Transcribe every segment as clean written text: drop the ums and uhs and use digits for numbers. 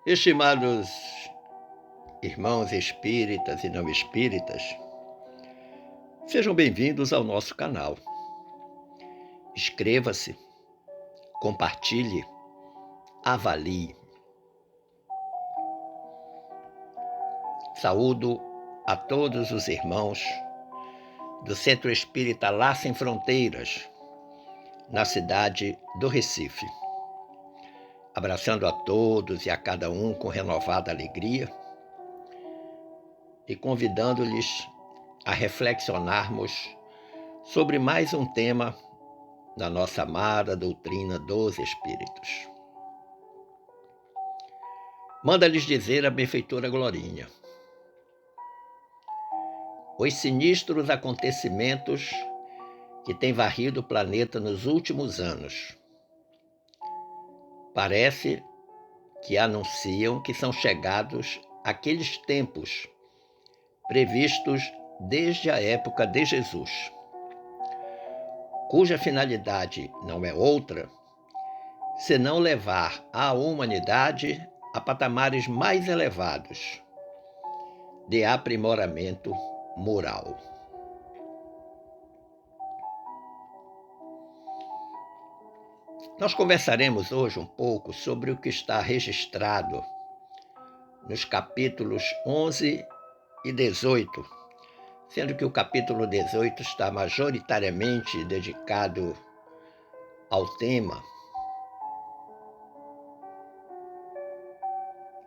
Estimados irmãos espíritas e não espíritas, sejam bem-vindos ao nosso canal. Inscreva-se, compartilhe, avalie. Saúdo a todos os irmãos do Centro Espírita Lá Sem Fronteiras, na cidade do Recife. Abraçando a todos e a cada um com renovada alegria e convidando-lhes a reflexionarmos sobre mais um tema da nossa amada doutrina dos Espíritos. Manda-lhes dizer a benfeitora Glorinha: os sinistros acontecimentos que têm varrido o planeta nos últimos anos parece que anunciam que são chegados aqueles tempos previstos desde a época de Jesus, cuja finalidade não é outra senão levar a humanidade a patamares mais elevados de aprimoramento moral. Nós conversaremos hoje um pouco sobre o que está registrado nos capítulos 11 e 18, sendo que o capítulo 18 está majoritariamente dedicado ao tema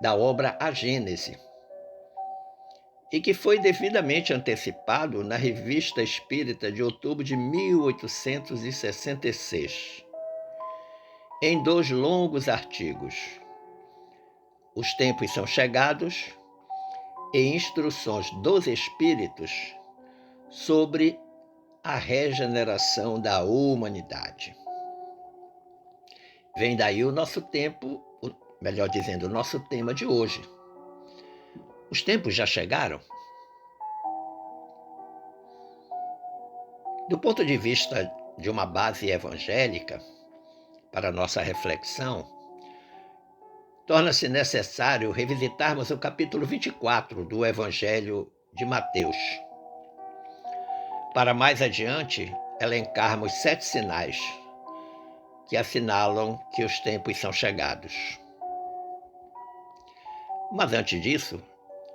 da obra A Gênese, e que foi devidamente antecipado na Revista Espírita de outubro de 1866, em 2 longos artigos: Os Tempos São Chegados e Instruções dos Espíritos sobre a regeneração da humanidade. Vem daí o nosso tempo, melhor dizendo, o nosso tema de hoje. Os tempos já chegaram? Do ponto de vista de uma base evangélica, para nossa reflexão, torna-se necessário revisitarmos o capítulo 24 do Evangelho de Mateus, para mais adiante elencarmos 7 sinais que assinalam que os tempos são chegados. Mas antes disso,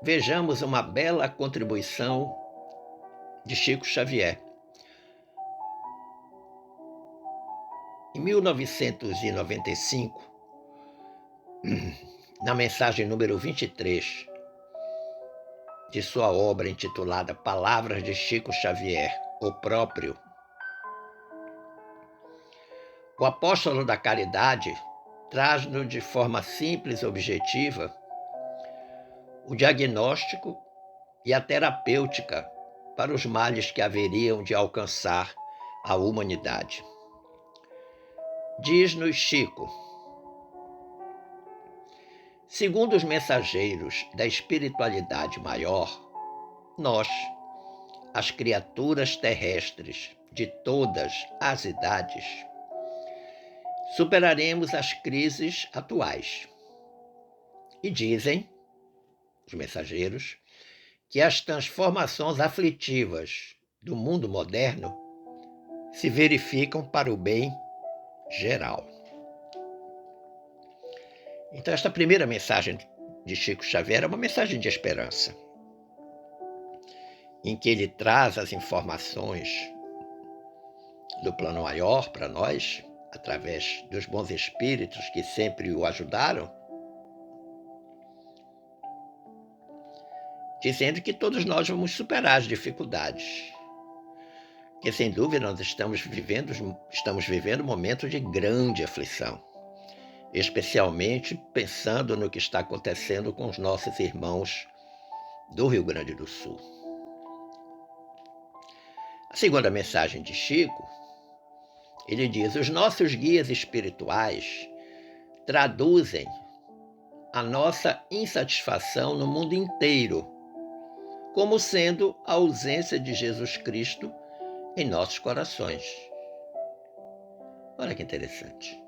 vejamos uma bela contribuição de Chico Xavier. Em 1995, na mensagem número 23 de sua obra intitulada Palavras de Chico Xavier, o Próprio, o apóstolo da caridade traz-nos de forma simples e objetiva o diagnóstico e a terapêutica para os males que haveriam de alcançar a humanidade. Diz-nos Chico: segundo os mensageiros da espiritualidade maior, nós, as criaturas terrestres de todas as idades, superaremos as crises atuais. E dizem os mensageiros que as transformações aflitivas do mundo moderno se verificam para o bem geral. Então, esta primeira mensagem de Chico Xavier é uma mensagem de esperança, em que ele traz as informações do plano maior para nós, através dos bons espíritos que sempre o ajudaram, dizendo que todos nós vamos superar as dificuldades, que sem dúvida nós estamos vivendo um momento de grande aflição, especialmente pensando no que está acontecendo com os nossos irmãos do Rio Grande do Sul. A segunda mensagem de Chico, ele diz: os nossos guias espirituais traduzem a nossa insatisfação no mundo inteiro como sendo a ausência de Jesus Cristo em nossos corações. Olha que interessante.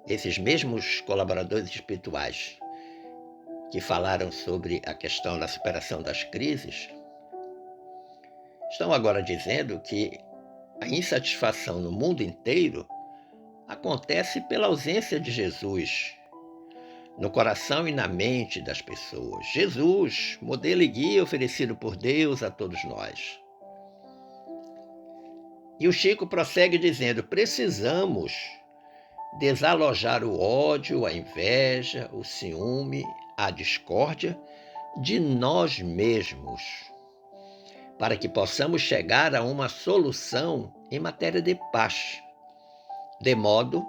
esses mesmos colaboradores espirituais que falaram sobre a questão da superação das crises, estão agora dizendo que a insatisfação no mundo inteiro acontece pela ausência de Jesus no coração e na mente das pessoas. Jesus, modelo e guia oferecido por Deus a todos nós. E o Chico prossegue dizendo: precisamos desalojar o ódio, a inveja, o ciúme, a discórdia de nós mesmos, para que possamos chegar a uma solução em matéria de paz, de modo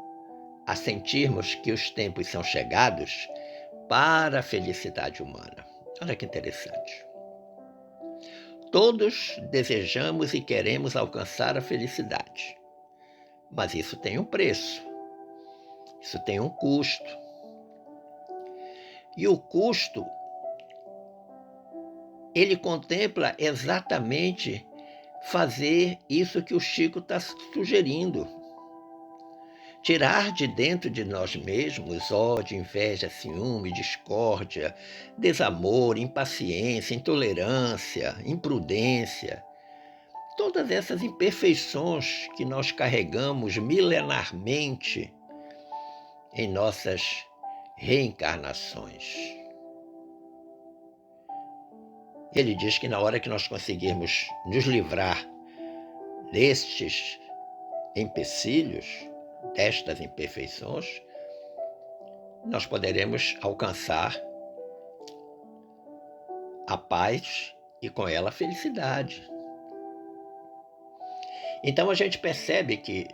a sentirmos que os tempos são chegados para a felicidade humana. Olha que interessante. Todos desejamos e queremos alcançar a felicidade, mas isso tem um preço, isso tem um custo. E o custo, ele contempla exatamente fazer isso que o Chico está sugerindo. Tirar de dentro de nós mesmos ódio, inveja, ciúme, discórdia, desamor, impaciência, intolerância, imprudência. Todas essas imperfeições que nós carregamos milenarmente em nossas reencarnações. Ele diz que na hora que nós conseguirmos nos livrar destes empecilhos, destas imperfeições, nós poderemos alcançar a paz e com ela a felicidade. Então a gente percebe que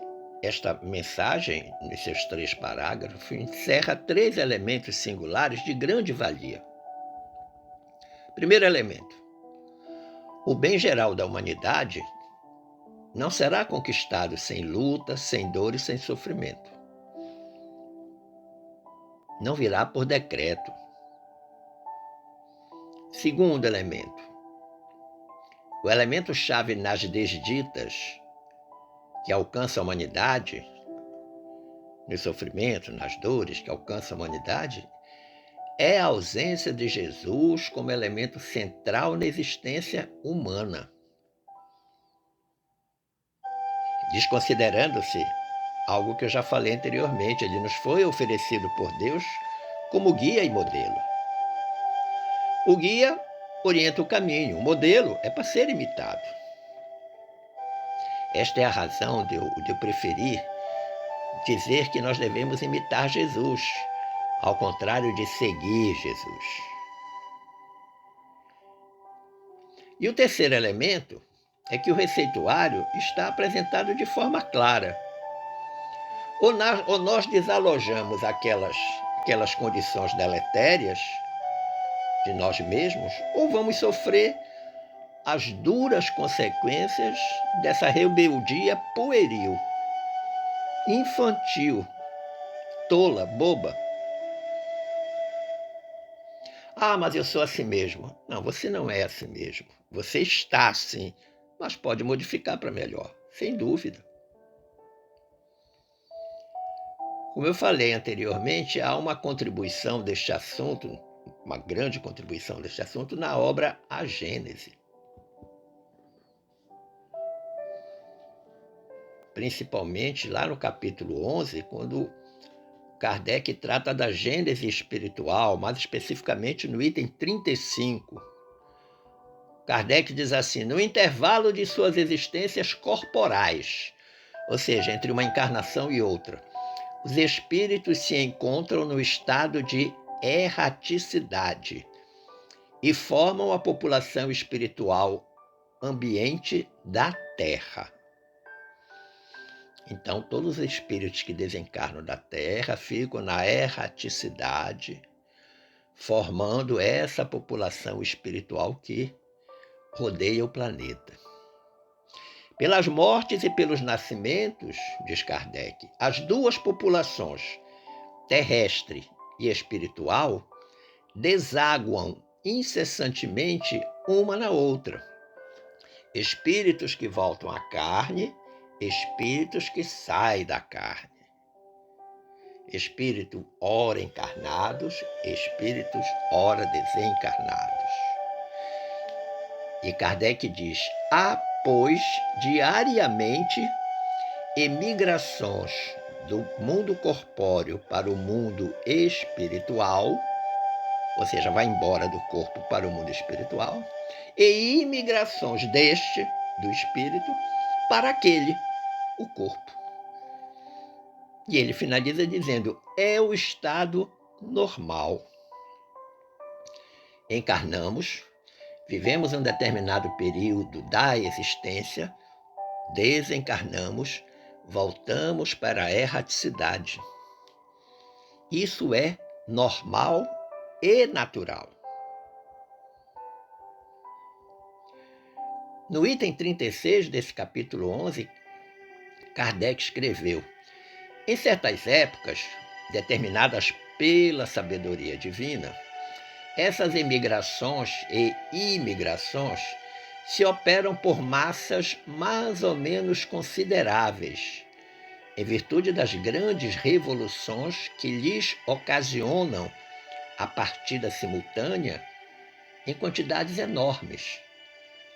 esta mensagem, nos seus 3 parágrafos, encerra 3 elementos singulares de grande valia. Primeiro elemento: o bem geral da humanidade não será conquistado sem luta, sem dor e sem sofrimento. Não virá por decreto. Segundo elemento: o elemento-chave nas desditas que alcança a humanidade, no sofrimento, nas dores que alcança a humanidade, é a ausência de Jesus como elemento central na existência humana, desconsiderando-se algo que eu já falei anteriormente. Ele nos foi oferecido por Deus como guia e modelo. O guia orienta o caminho, o modelo é para ser imitado. Esta é a razão de eu preferir dizer que nós devemos imitar Jesus, ao contrário de seguir Jesus. E o terceiro elemento é que o receituário está apresentado de forma clara. Ou nós desalojamos aquelas condições deletérias de nós mesmos, ou vamos sofrer as duras consequências dessa rebeldia pueril, infantil, tola, boba. Ah, mas eu sou assim mesmo. Não, você não é assim mesmo. Você está assim, mas pode modificar para melhor, sem dúvida. Como eu falei anteriormente, há uma contribuição deste assunto, uma grande contribuição deste assunto na obra A Gênese. Principalmente lá no capítulo 11, quando Kardec trata da gênese espiritual, mais especificamente no item 35. Kardec diz assim: no intervalo de suas existências corporais, ou seja, entre uma encarnação e outra, os espíritos se encontram no estado de erraticidade e formam a população espiritual ambiente da Terra. Então, todos os espíritos que desencarnam da Terra ficam na erraticidade, formando essa população espiritual que rodeia o planeta. Pelas mortes e pelos nascimentos, diz Kardec, as duas populações, terrestre e espiritual, desaguam incessantemente uma na outra. Espíritos que voltam à carne, espíritos que saem da carne. espírito ora encarnados, espíritos ora desencarnados. E Kardec diz: há, pois, diariamente emigrações do mundo corpóreo para o mundo espiritual, ou seja, vai embora do corpo para o mundo espiritual, e imigrações deste, do espírito, para aquele, o corpo. E ele finaliza dizendo: é o estado normal. Encarnamos, vivemos um determinado período da existência, desencarnamos, voltamos para a erraticidade. Isso é normal e natural. No item 36 desse capítulo 11, Kardec escreveu: em certas épocas, determinadas pela sabedoria divina, essas emigrações e imigrações se operam por massas mais ou menos consideráveis, em virtude das grandes revoluções que lhes ocasionam a partida simultânea em quantidades enormes,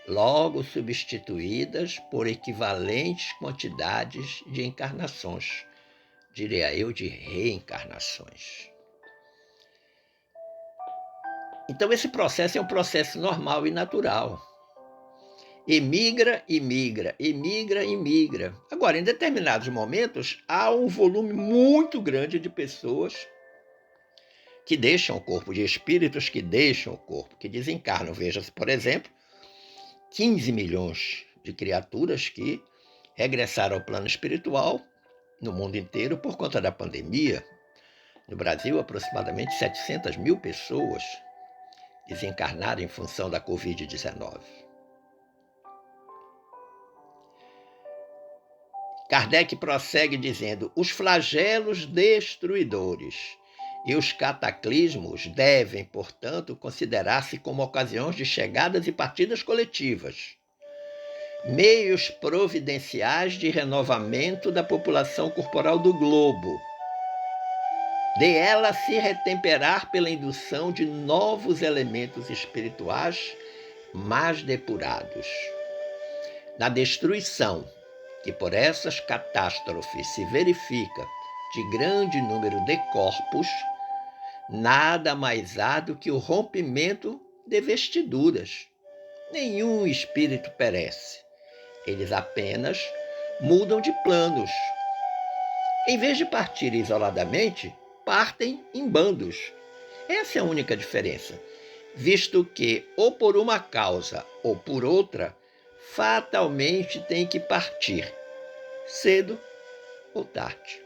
logo substituídas por equivalentes quantidades de encarnações, diria eu, de reencarnações. Então, esse processo é um processo normal e natural. Emigra, imigra, emigra, imigra. Agora, em determinados momentos, há um volume muito grande de pessoas que deixam o corpo, de espíritos que deixam o corpo, que desencarnam. Veja-se, por exemplo, 15 milhões de criaturas que regressaram ao plano espiritual no mundo inteiro por conta da pandemia. No Brasil, aproximadamente 700 mil pessoas desencarnaram em função da Covid-19. Kardec prossegue dizendo: os flagelos destruidores e os cataclismos devem, portanto, considerar-se como ocasiões de chegadas e partidas coletivas, meios providenciais de renovamento da população corporal do globo, de ela se retemperar pela indução de novos elementos espirituais mais depurados. Na destruição que por essas catástrofes se verifica de grande número de corpos, nada mais há do que o rompimento de vestiduras. Nenhum espírito perece. Eles apenas mudam de planos. Em vez de partir isoladamente, partem em bandos. Essa é a única diferença, visto que, ou por uma causa ou por outra, fatalmente tem que partir, cedo ou tarde.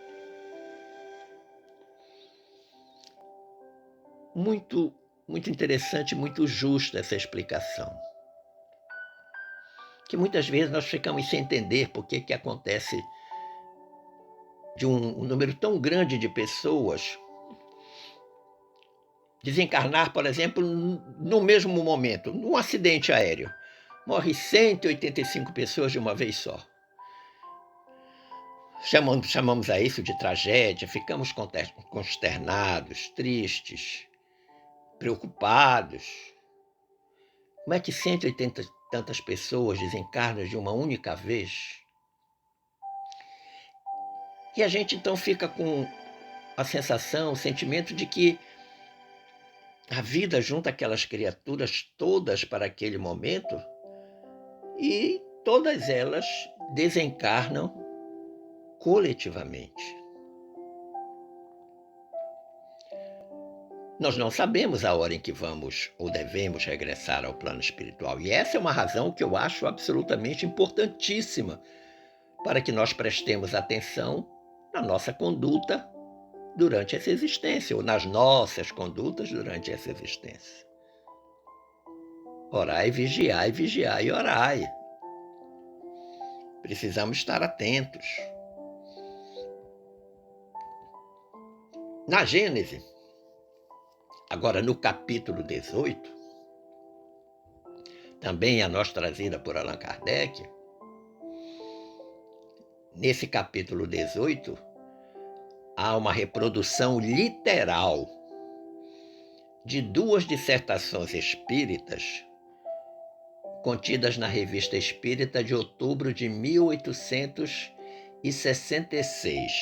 Muito interessante, muito justa essa explicação. Que muitas vezes nós ficamos sem entender por que acontece de um número tão grande de pessoas desencarnar, por exemplo, no mesmo momento, num acidente aéreo. Morre 185 pessoas de uma vez só. Chamamos a isso de tragédia, ficamos consternados, tristes, preocupados. Como é que 180 e tantas pessoas desencarnam de uma única vez? E a gente então fica com a sensação, o sentimento de que a vida junta aquelas criaturas todas para aquele momento e todas elas desencarnam coletivamente. Nós não sabemos a hora em que vamos ou devemos regressar ao plano espiritual. E essa é uma razão que eu acho absolutamente importantíssima para que nós prestemos atenção na nossa conduta durante essa existência, ou nas nossas condutas durante essa existência. Orai, vigiai e orai. Precisamos estar atentos. Na Gênese, agora no capítulo 18, também a nós trazida por Allan Kardec, nesse capítulo 18, há uma reprodução literal de 2 dissertações espíritas contidas na Revista Espírita de outubro de 1866,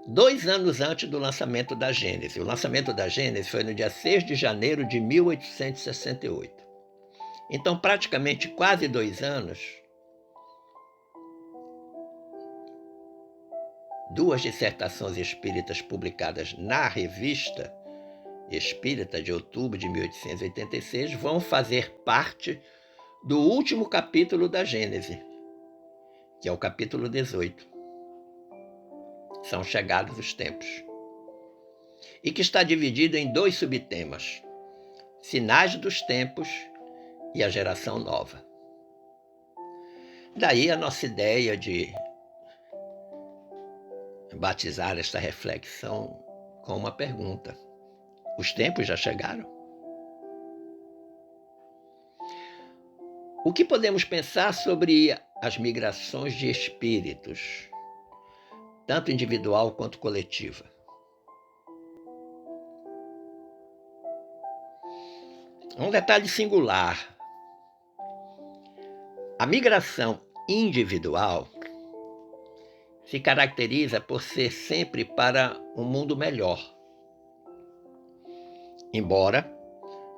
2 anos antes do lançamento da Gênese. O lançamento da Gênese foi no dia 6 de janeiro de 1868. Então, praticamente quase 2 anos, 2 dissertações espíritas publicadas na Revista Espírita de outubro de 1886 vão fazer parte do último capítulo da Gênese, que é o capítulo 18. São chegados os tempos. E que está dividido em 2 subtemas: Sinais dos Tempos e a Geração Nova. Daí a nossa ideia de batizar esta reflexão com uma pergunta: os tempos já chegaram? O que podemos pensar sobre as migrações de espíritos, tanto individual quanto coletiva? Um detalhe singular: a migração individual se caracteriza por ser sempre para um mundo melhor, embora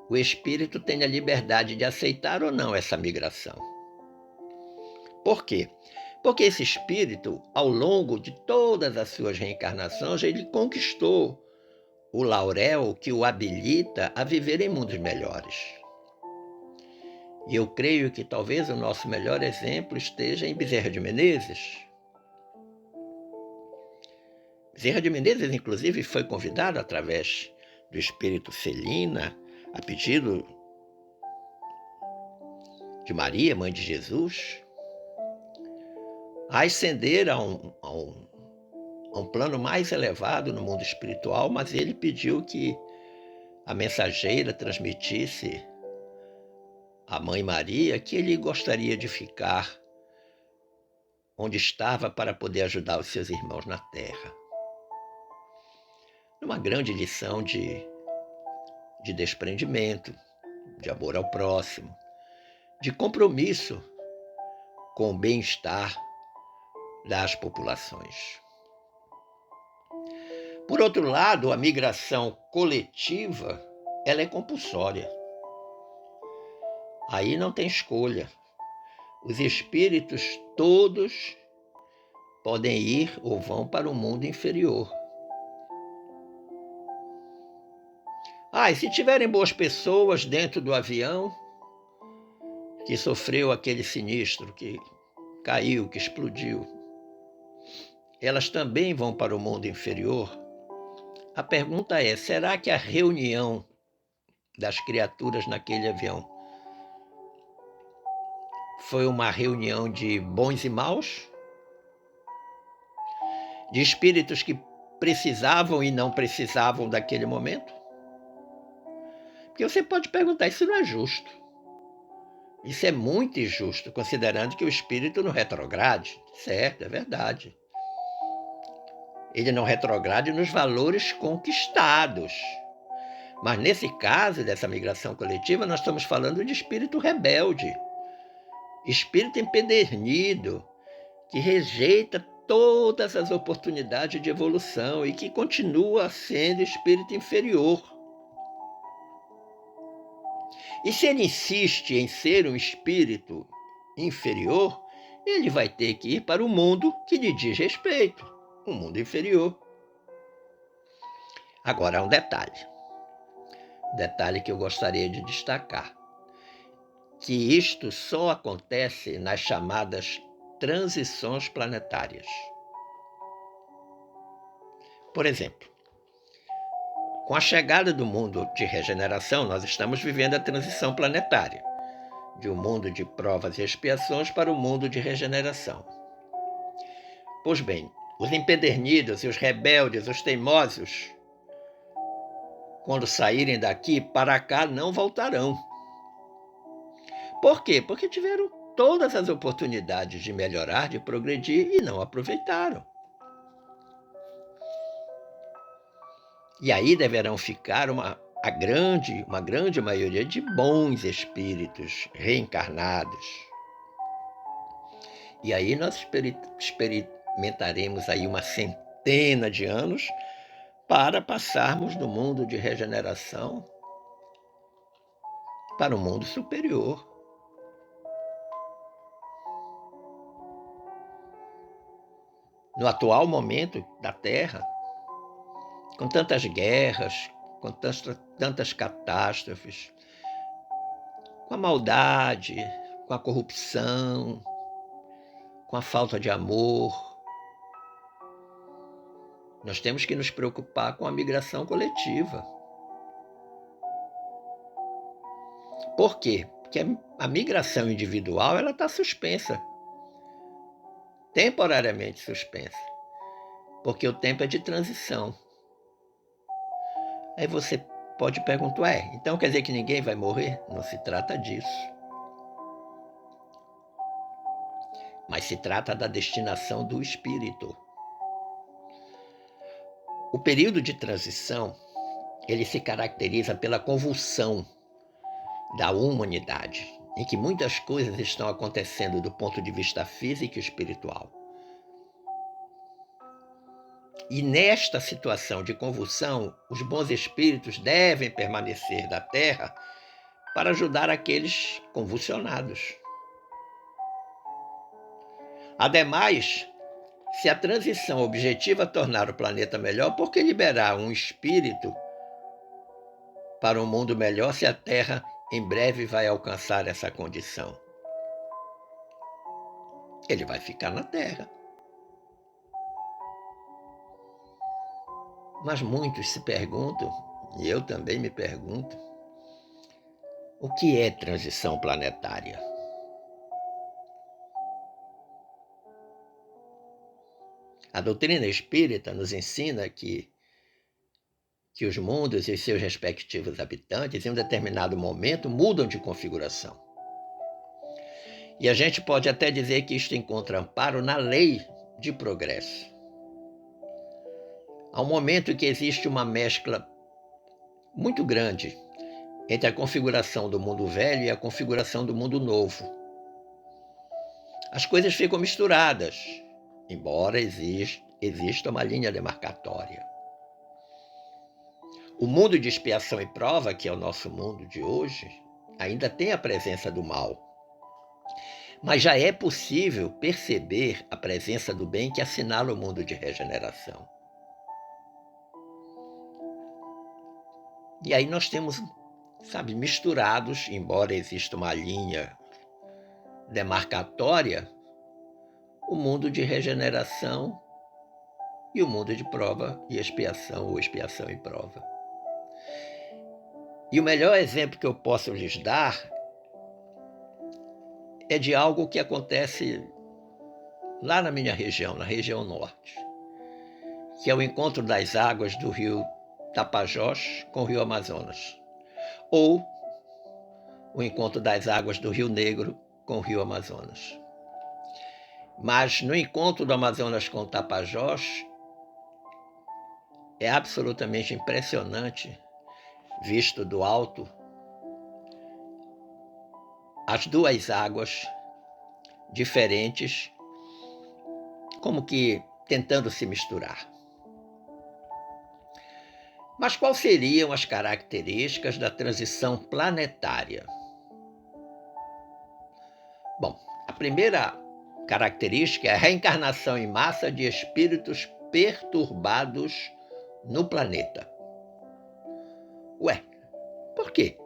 o espírito tenha liberdade de aceitar ou não essa migração. Por quê? Porque esse espírito, ao longo de todas as suas reencarnações, ele conquistou o laurel que o habilita a viver em mundos melhores. E eu creio que talvez o nosso melhor exemplo esteja em Bezerra de Menezes. Bezerra de Menezes, inclusive, foi convidado através do espírito Celina, a pedido de Maria, mãe de Jesus, a ascender a um plano mais elevado no mundo espiritual, mas ele pediu que a mensageira transmitisse à mãe Maria que ele gostaria de ficar onde estava para poder ajudar os seus irmãos na terra. Numa grande lição de desprendimento, de amor ao próximo, de compromisso com o bem-estar das populações. Por outro lado, a migração coletiva, ela é compulsória. Aí não tem escolha. Os espíritos todos podem ir ou vão para o mundo inferior. E se tiverem boas pessoas dentro do avião que sofreu aquele sinistro, que caiu, que explodiu, elas também vão para o mundo inferior? A pergunta é: será que a reunião das criaturas naquele avião foi uma reunião de bons e maus? De espíritos que precisavam e não precisavam daquele momento? Porque você pode perguntar: isso não é justo. Isso é muito injusto, considerando que o espírito não retrograde. Certo, é verdade. Ele não retrograde nos valores conquistados. Mas nesse caso dessa migração coletiva, nós estamos falando de espírito rebelde, espírito empedernido, que rejeita todas as oportunidades de evolução e que continua sendo espírito inferior. E se ele insiste em ser um espírito inferior, ele vai ter que ir para o mundo que lhe diz respeito, o mundo inferior. Agora, há um detalhe que eu gostaria de destacar, que isto só acontece nas chamadas transições planetárias. Por exemplo, com a chegada do mundo de regeneração, nós estamos vivendo a transição planetária, de um mundo de provas e expiações para o mundo de regeneração. Pois bem, os empedernidos e os rebeldes, os teimosos, quando saírem daqui, para cá não voltarão. Por quê? Porque tiveram todas as oportunidades de melhorar, de progredir e não aproveitaram. E aí deverão ficar uma grande maioria de bons espíritos reencarnados. E aí nós experimentaremos aí uma centena de anos para passarmos do mundo de regeneração para o mundo superior. No atual momento da Terra, com tantas guerras, com tantas catástrofes, com a maldade, com a corrupção, com a falta de amor, nós temos que nos preocupar com a migração coletiva. Por quê? Porque a migração individual ela está suspensa, temporariamente suspensa, porque o tempo é de transição. Aí você pode perguntar, então quer dizer que ninguém vai morrer? Não se trata disso. Mas se trata da destinação do espírito. O período de transição, ele se caracteriza pela convulsão da humanidade, em que muitas coisas estão acontecendo do ponto de vista físico e espiritual. E nesta situação de convulsão, os bons espíritos devem permanecer da Terra para ajudar aqueles convulsionados. Ademais, se a transição objetiva tornar o planeta melhor, por que liberar um espírito para um mundo melhor se a Terra em breve vai alcançar essa condição? Ele vai ficar na Terra. Mas muitos se perguntam, e eu também me pergunto, o que é transição planetária? A doutrina espírita nos ensina que os mundos e os seus respectivos habitantes, em um determinado momento, mudam de configuração. E a gente pode até dizer que isto encontra amparo na lei de progresso. Há um momento em que existe uma mescla muito grande entre a configuração do mundo velho e a configuração do mundo novo. As coisas ficam misturadas, embora exista uma linha demarcatória. O mundo de expiação e prova, que é o nosso mundo de hoje, ainda tem a presença do mal. Mas já é possível perceber a presença do bem que assinala o mundo de regeneração. E aí nós temos, misturados, embora exista uma linha demarcatória, o mundo de regeneração e o mundo de prova e expiação, ou expiação e prova. E o melhor exemplo que eu posso lhes dar é de algo que acontece lá na minha região, na região norte, que é o encontro das águas do rio Tapajós com o rio Amazonas, ou o encontro das águas do Rio Negro com o rio Amazonas. Mas no encontro do Amazonas com o Tapajós, é absolutamente impressionante, visto do alto, as duas águas diferentes, como que tentando se misturar. Mas quais seriam as características da transição planetária? Bom, a primeira característica é a reencarnação em massa de espíritos perturbados no planeta. Ué, por quê?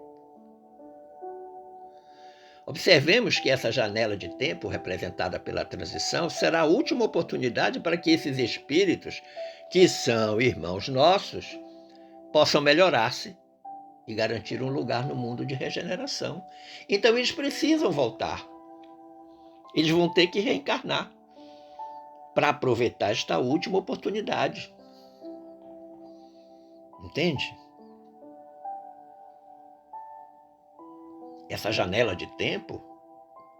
Observemos que essa janela de tempo representada pela transição será a última oportunidade para que esses espíritos, que são irmãos nossos, possam melhorar-se e garantir um lugar no mundo de regeneração. Então eles precisam voltar. Eles vão ter que reencarnar para aproveitar esta última oportunidade. Entende? Essa janela de tempo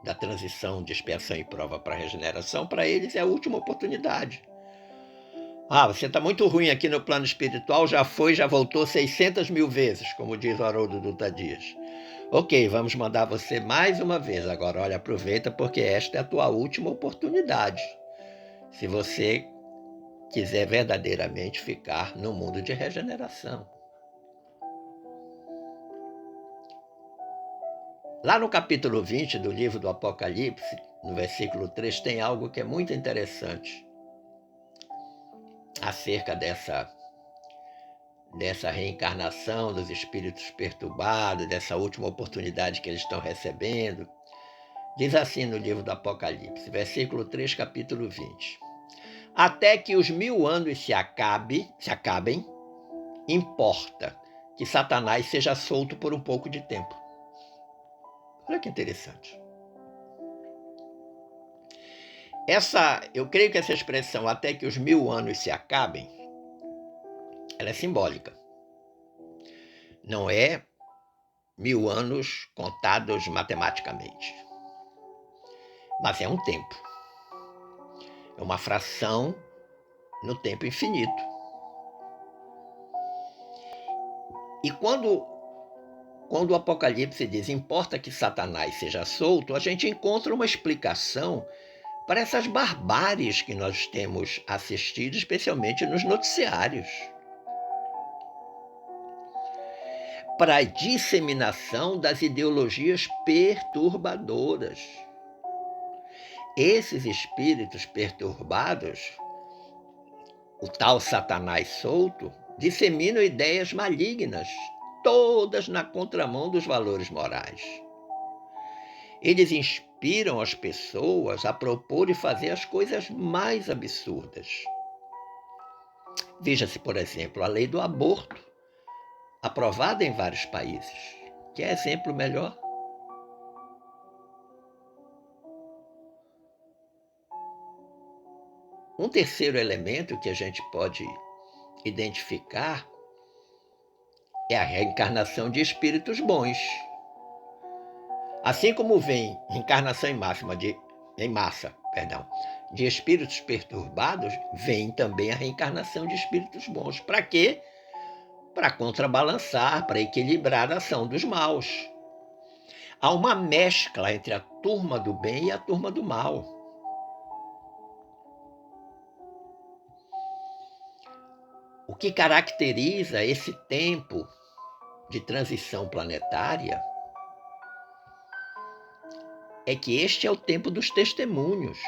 da transição de expiação e prova para a regeneração, para eles é a última oportunidade. Ah, você está muito ruim aqui no plano espiritual, já foi, já voltou 600 mil vezes, como diz o Haroldo Dutra Dias. Ok, vamos mandar você mais uma vez. Agora, olha, aproveita porque esta é a tua última oportunidade. Se você quiser verdadeiramente ficar no mundo de regeneração. Lá no capítulo 20 do livro do Apocalipse, no versículo 3, tem algo que é muito interessante acerca dessa reencarnação dos espíritos perturbados, dessa última oportunidade que eles estão recebendo. Diz assim no livro do Apocalipse, versículo 3, capítulo 20. Até que os 1000 anos se acabem, importa que Satanás seja solto por um pouco de tempo. Olha que interessante. Eu creio que essa expressão, até que os 1000 anos se acabem, ela é simbólica. Não é 1000 anos contados matematicamente. Mas é um tempo. É uma fração no tempo infinito. E quando o Apocalipse diz importa que Satanás seja solto, a gente encontra uma explicação para essas barbáries que nós temos assistido, especialmente nos noticiários. Para a disseminação das ideologias perturbadoras. Esses espíritos perturbados, o tal Satanás solto, disseminam ideias malignas, todas na contramão dos valores morais. Eles inspiram as pessoas a propor e fazer as coisas mais absurdas. Veja-se, por exemplo, a lei do aborto, aprovada em vários países. Quer exemplo melhor? Um terceiro elemento que a gente pode identificar é a reencarnação de espíritos bons. Assim como vem reencarnação em massa, de espíritos perturbados, vem também a reencarnação de espíritos bons. Para quê? Para contrabalançar, para equilibrar a ação dos maus. Há uma mescla entre a turma do bem e a turma do mal. O que caracteriza esse tempo de transição planetária é que este é o tempo dos testemunhos.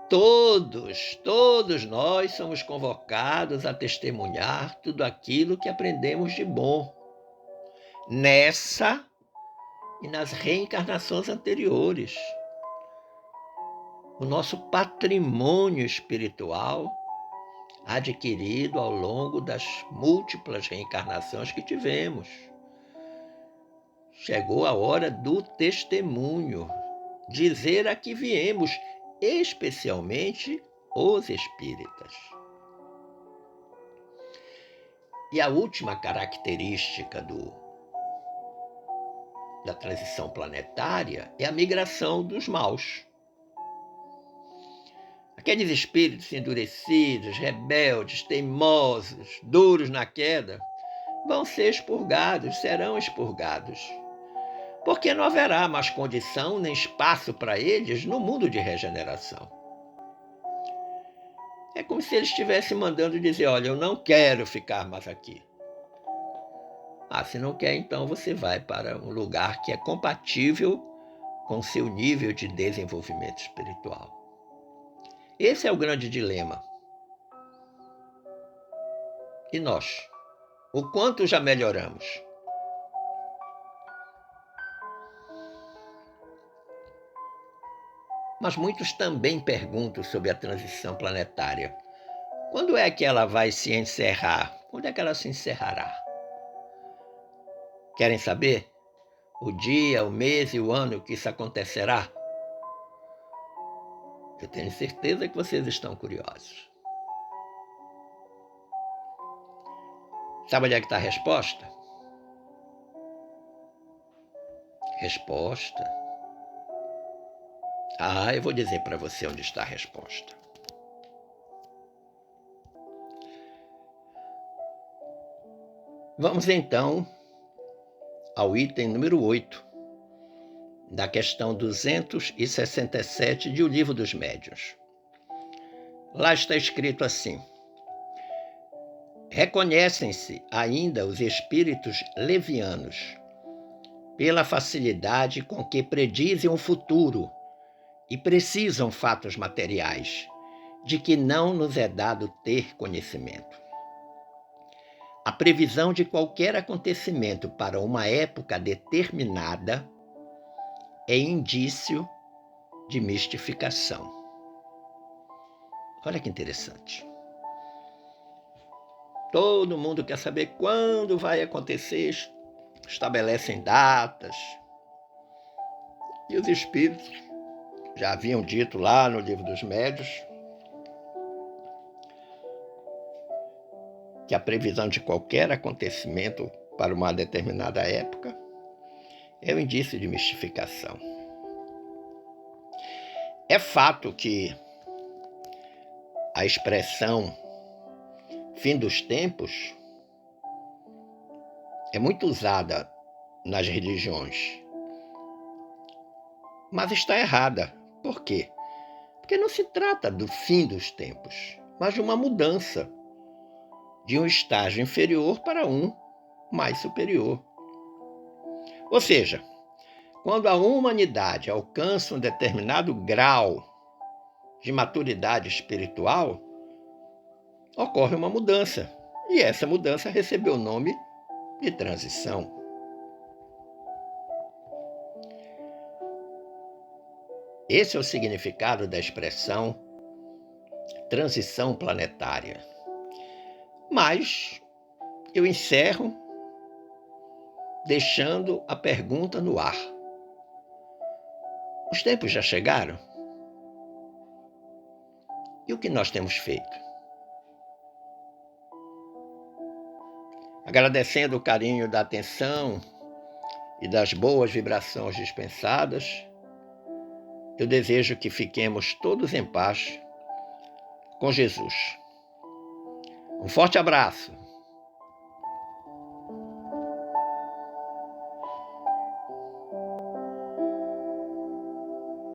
Todos nós somos convocados a testemunhar tudo aquilo que aprendemos de bom nessa e nas reencarnações anteriores. O nosso patrimônio espiritual adquirido ao longo das múltiplas reencarnações que tivemos. Chegou a hora do testemunho, dizer a que viemos, especialmente os espíritas. E a última característica da transição planetária é a migração dos maus. Aqueles espíritos endurecidos, rebeldes, teimosos, duros na queda, vão ser expurgados, serão expurgados. Porque não haverá mais condição nem espaço para eles no mundo de regeneração. É como se eles estivessem mandando dizer, olha, eu não quero ficar mais aqui. Ah, se não quer, então você vai para um lugar que é compatível com seu nível de desenvolvimento espiritual. Esse é o grande dilema. E nós? O quanto já melhoramos? Mas muitos também perguntam sobre a transição planetária. Quando é que ela vai se encerrar? Quando é que ela se encerrará? Querem saber? O dia, o mês e o ano que isso acontecerá? Eu tenho certeza que vocês estão curiosos. Sabe onde é que está a resposta? Resposta? Ah, eu vou dizer para você onde está a resposta. Vamos então ao item número 8 da questão 267 de O Livro dos Médiuns. Lá está escrito assim: reconhecem-se ainda os espíritos levianos pela facilidade com que predizem o futuro e precisam fatos materiais, de que não nos é dado ter conhecimento. A previsão de qualquer acontecimento para uma época determinada é indício de mistificação. Olha que interessante. Todo mundo quer saber quando vai acontecer, estabelecem datas. E os espíritos já haviam dito lá no Livro dos Médiuns que a previsão de qualquer acontecimento para uma determinada época é um indício de mistificação. É fato que a expressão fim dos tempos é muito usada nas religiões, mas está errada. Por quê? Porque não se trata do fim dos tempos, mas de uma mudança de um estágio inferior para um mais superior. Ou seja, quando a humanidade alcança um determinado grau de maturidade espiritual, ocorre uma mudança. E essa mudança recebeu o nome de transição. Esse é o significado da expressão transição planetária. Mas eu encerro deixando a pergunta no ar. Os tempos já chegaram? E o que nós temos feito? Agradecendo o carinho da atenção e das boas vibrações dispensadas, eu desejo que fiquemos todos em paz com Jesus. Um forte abraço